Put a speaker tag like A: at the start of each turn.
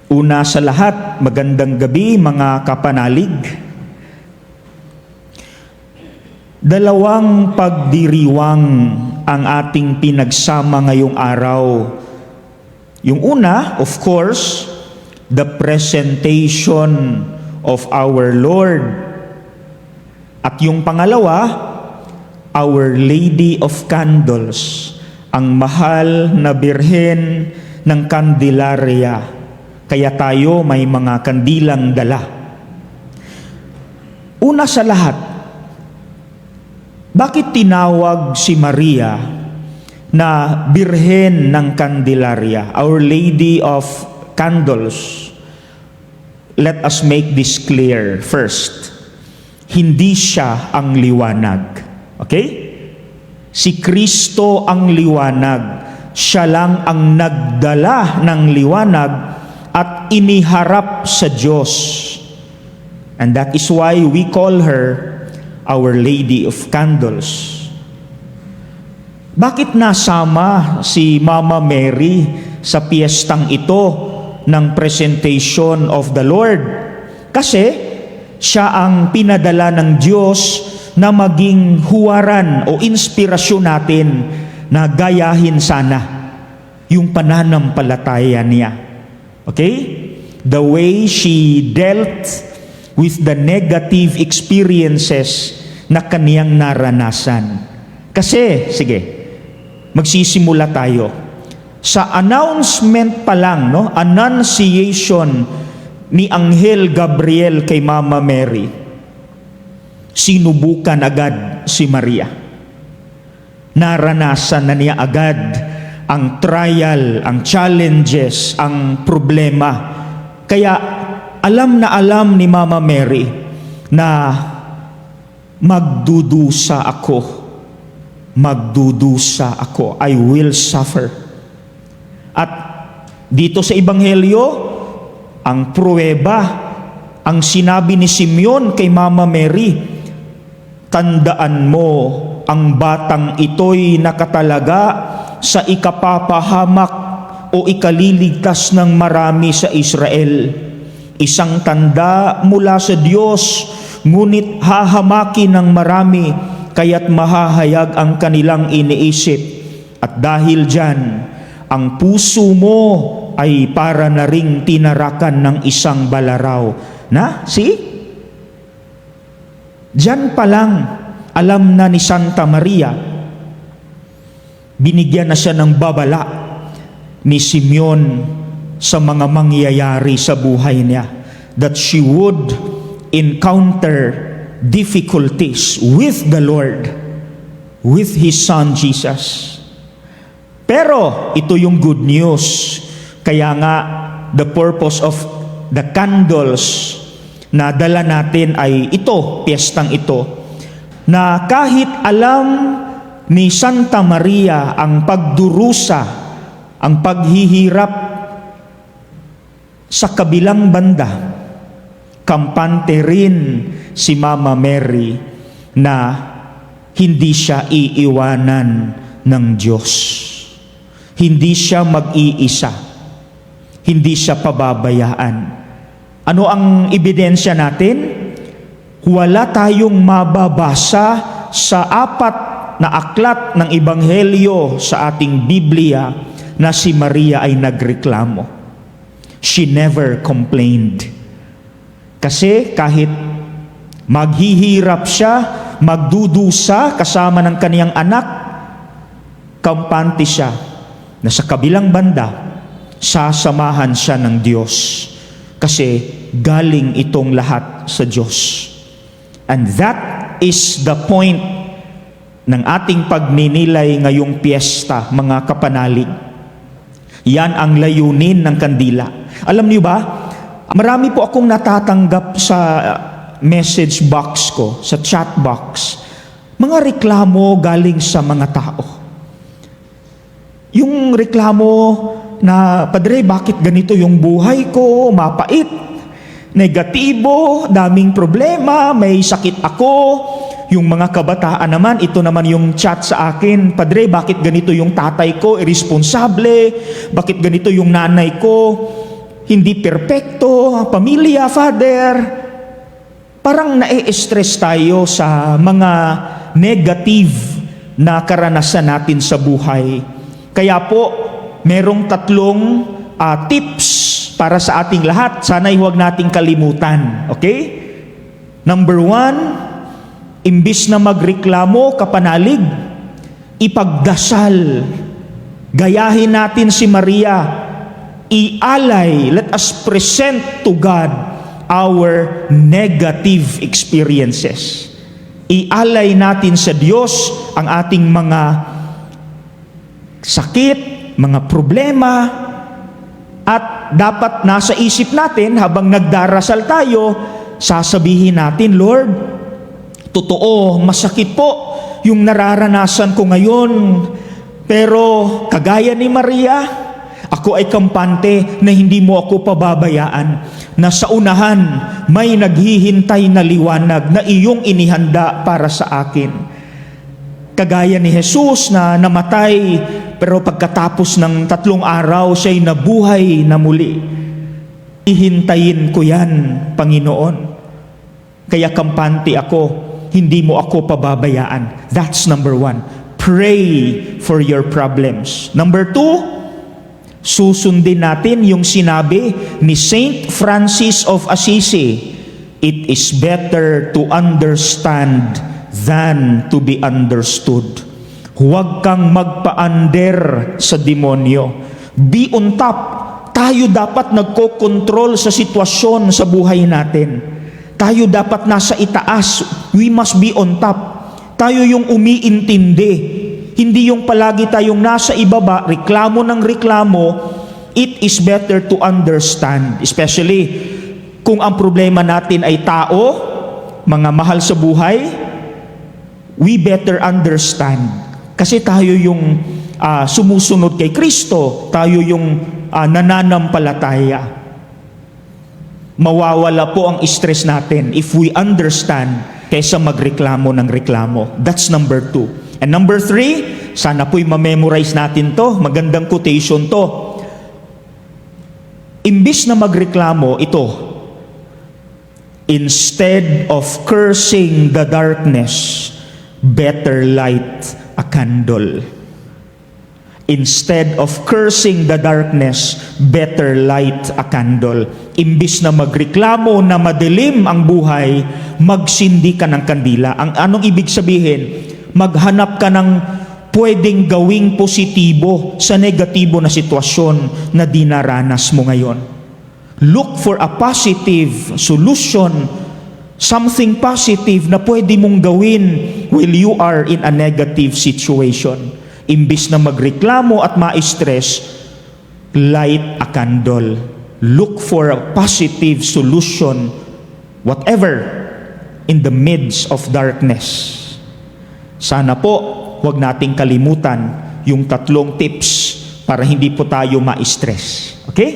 A: Una sa lahat, magandang gabi mga kapanalig. Dalawang pagdiriwang ang ating pinagsama ngayong araw. Yung una, of course, the presentation of our Lord. At yung pangalawa, Our Lady of Candles, ang mahal na birhen ng Candelaria. Kaya tayo may mga kandilang dala. Una sa lahat, bakit tinawag si Maria na birhen ng Candelaria, Our Lady of Candles? Let us make this clear first. Hindi siya ang liwanag. Okay? Si Kristo ang liwanag. Siya lang ang nagdala ng liwanag at iniharap sa Diyos. And that is why we call her Our Lady of Candles. Bakit nasama si Mama Mary sa piyestang ito ng presentation of the Lord? Kasi siya ang pinadala ng Diyos na maging huwaran o inspirasyon natin na gayahin sana yung pananampalataya niya. Okay? The way she dealt with the negative experiences na kaniyang naranasan. Kasi, sige, magsisimula tayo. Sa announcement pa lang, no? Annunciation ni Anghel Gabriel kay Mama Mary, sinubukan agad si Maria. Naranasan na niya agad ang trial, ang challenges, ang problema. Kaya alam na alam ni Mama Mary na magdudusa ako. Magdudusa ako. I will suffer. At dito sa Ebanghelyo, ang pruweba, ang sinabi ni Simeon kay Mama Mary, tandaan mo, ang batang ito'y nakatalaga sa ikapapahamak o ikaliligtas ng marami sa Israel. Isang tanda mula sa Diyos, ngunit hahamakin ng marami, kaya't mahahayag ang kanilang iniisip. At dahil dyan, ang puso mo ay para na ring tinarakan ng isang balaraw. Na, see? Diyan pa lang, alam na ni Santa Maria, binigyan na siya ng babala ni Simeon sa mga mangyayari sa buhay niya, that she would encounter difficulties with the Lord, with His Son Jesus. Pero ito yung good news. Kaya nga, the purpose of the candles na dala natin ay ito, piyestang ito, na kahit alam ni Santa Maria ang pagdurusa, ang paghihirap sa kabilang banda, kampante rin si Mama Mary na hindi siya iiwanan ng Diyos. Hindi siya mag-iisa. Hindi siya pababayaan. Ano ang ebidensya natin? Wala tayong mababasa sa 4 na aklat ng Ebanghelyo sa ating Biblia na si Maria ay nagreklamo. She never complained. Kasi kahit maghihirap siya, magdudusa kasama ng kaniyang anak, kampante siya na sa kabilang banda, sasamahan siya ng Diyos. Kasi galing itong lahat sa Diyos. And that is the point ng ating pagninilay ngayong piyesta, mga kapanalig. Yan ang layunin ng kandila. Alam niyo ba, marami po akong natatanggap sa message box ko, sa chat box, mga reklamo galing sa mga tao. Yung reklamo na, Padre, bakit ganito yung buhay ko, mapait, negatibo, daming problema, may sakit ako. Yung mga kabataan naman, ito naman yung chat sa akin, Padre, bakit ganito yung tatay ko, irresponsable, bakit ganito yung nanay ko, hindi perpekto, pamilya, father. Parang na-stress tayo sa mga negative na karanasan natin sa buhay. Kaya po, merong 3 tips para sa ating lahat. Sana'y huwag nating kalimutan. Okay? Number 1, imbis na magreklamo, kapanalig, ipagdasal. Gayahin natin si Maria. Ialay, let us present to God our negative experiences. Ialay natin sa Diyos ang ating mga sakit, mga problema, at dapat nasa isip natin habang nagdarasal tayo, sasabihin natin, Lord, totoo, masakit po yung nararanasan ko ngayon, pero kagaya ni Maria, ako ay kampante na hindi mo ako pababayaan, na sa unahan may naghihintay na liwanag na iyong inihanda para sa akin. Kagaya ni Jesus na namatay, pero pagkatapos ng 3 araw, siya'y nabuhay na muli. Ihintayin ko yan, Panginoon. Kaya kampante ako, hindi mo ako pababayaan. That's number 1. Pray for your problems. Number 2, susundin natin yung sinabi ni Saint Francis of Assisi, it is better to understand than to be understood. Huwag kang magpa-under sa demonyo. Be on top. Tayo dapat nagko-control sa sitwasyon sa buhay natin. Tayo dapat nasa itaas. We must be on top. Tayo yung umiintindi. Hindi yung palagi tayong nasa ibaba, reklamo ng reklamo. It is better to understand. Especially kung ang problema natin ay tao, mga mahal sa buhay, we better understand. Kasi tayo yung sumusunod kay Kristo. Tayo yung nananampalataya. Mawawala po ang stress natin if we understand kaysa magreklamo ng reklamo. That's number 2. And number 3, sana po'y ma-memorize natin to. Magandang quotation to. Imbis na magreklamo, ito. Instead of cursing the darkness, better light a candle. Instead of cursing the darkness, better light a candle. Imbis na magreklamo na madilim ang buhay, magsindi ka ng kandila. Ang anong ibig sabihin? Maghanap ka ng pwedeng gawing positibo sa negatibo na sitwasyon na dinaranas mo ngayon. Look for a positive solution, something positive na pwede mong gawin while you are in a negative situation. Imbis na magreklamo at ma-stress, light a candle. Look for a positive solution, whatever, in the midst of darkness. Sana po, huwag nating kalimutan yung 3 tips para hindi po tayo ma-stress. Okay?